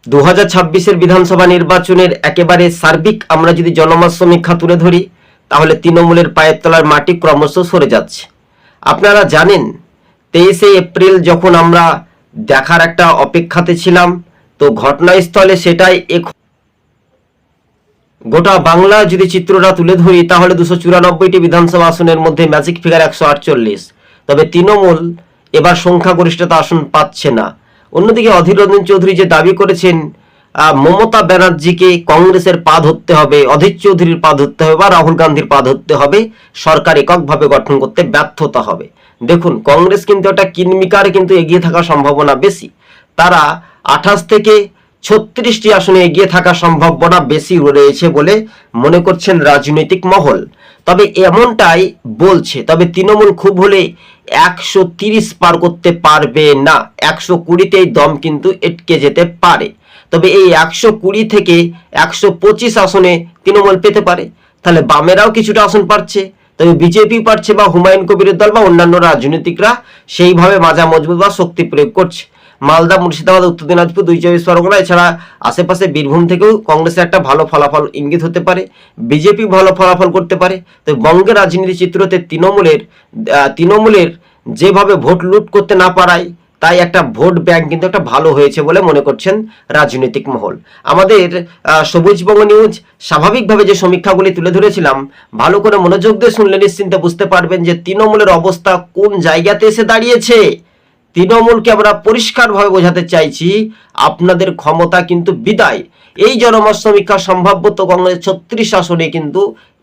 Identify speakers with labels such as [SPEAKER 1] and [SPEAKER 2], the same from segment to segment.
[SPEAKER 1] 2026-এর বিধানসভা নির্বাচনের একেবারে সার্বিক আমরা যদি জনমত সমীক্ষা তুলে ধরি, তাহলে তৃণমূলের পায়ের তলার মাটি ক্রমশ সরে যাচ্ছে। আপনারা জানেন 23শে এপ্রিল যখন আমরা দেখার একটা অপেক্ষাতে ছিলাম, তো ঘটনাস্থলে সেটাই গোটা বাংলা যদি চিত্রটা তুলে ধরি, তাহলে 294টি বিধানসভা আসনের মধ্যে ম্যাজিক ফিগার 148। তবে তৃণমূল এবার সংখ্যাগরিষ্ঠতা আসন পাচ্ছে না। অন্যদিকে অধীর রঞ্জন চৌধুরী যে দাবি করেছেন মমতা ব্যানার্জিকে কংগ্রেসের পা ধরতে হবে, অধীর চৌধুরীর পা ধরতে হবে বা রাহুল গান্ধীর পা ধরতে হবে, সরকার এককভাবে গঠন করতে ব্যর্থতা হবে। দেখুন, কংগ্রেস কিন্তু একটা কিনমিকার কিন্তু এগিয়ে থাকার সম্ভাবনা বেশি। তারা 28 থেকে 36টি আসনে এগিয়ে থাকার সম্ভাবনা বেশি রয়েছে বলে মনে করছেন রাজনৈতিক মহল। তবে এমনটাই বলছে। তবে তৃণমূল খুব হলে 130 পার করতে পারবে না, 120তেই দম কিন্তু এটকে যেতে পারে। তবে এই 120 থেকে 125 আসনে তৃণমূল পেতে পারে। তাহলে বামেরাও কিছুটা আসন পাচ্ছে, তবে বিজেপি পাচ্ছে বা হুমায়ুন কবিরের দল বা অন্যান্য রাজনীতিকরা সেইভাবে মাজা মজবুত বা শক্তি প্রয়োগ করছে। মালদা, মুর্শিদাবাদ, উত্তর দিনাজপুর, 2 চব্বিশ পরগনা, এছাড়া আশেপাশে বীরভূম থেকেও কংগ্রেসের একটা ভালো ফলাফল ইঙ্গিত হতে পারে, বিজেপি ভালো ফলাফল করতে পারে। তো বঙ্গের রাজনীতি চিত্রতে তৃণমূলের যেভাবে ভোট লুট করতে না পারায়, তাই একটা ভোট ব্যাংক কিন্তু একটা ভালো হয়েছে বলে মনে করছেন রাজনৈতিক মহল। আমাদের সবুজবঙ্গ নিউজ স্বাভাবিকভাবে যে সমীক্ষাগুলি তুলে ধরেছিলাম, ভালো করে মনোযোগ দিয়ে শুনলে নিশ্চিন্তে বুঝতে পারবেন যে তৃণমূলের অবস্থা কোন জায়গাতে এসে দাঁড়িয়েছে। তৃণমূলকে আমরা পরিষ্কারভাবে বোঝাতে চাইছি, আপনাদের ক্ষমতা কিন্তু বিদায়। এই জনমত সমীক্ষা সম্ভাব্যত কংগ্রেস 36 আসনে কিন্তু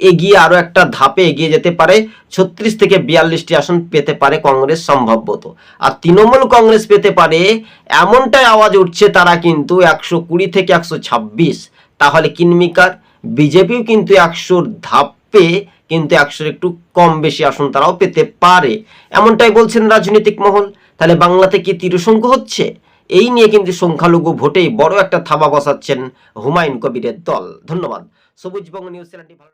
[SPEAKER 1] এগিয়ে আরো একটা ধাপে এগিয়ে যেতে পারে, 36 থেকে 42টি আসন পেতে পারে কংগ্রেস সম্ভাব্যত। আর তৃণমূল কংগ্রেস পেতে পারে এমনটাই আওয়াজ উঠছে, তারা কিন্তু 120 থেকে 126। তাহলে কিনমিকার বিজেপিও কিন্তু 100 ধাপে কিন্তু 100 একটু কম বেশি আসন তারাও পেতে পারে, এমনটাই বলছেন রাজনৈতিক মহল। তাহলে বাংলাতে কি তিরসংখ্য হচ্ছে? এই নিয়ে কিন্তু সংখ্যালঘু ভোটেই বড় একটা থাবা বসাচ্ছেন হুমায়ুন কবিরের দল। ধন্যবাদ। সবুজবঙ্গ নিউজ চ্যানেলটি ভালো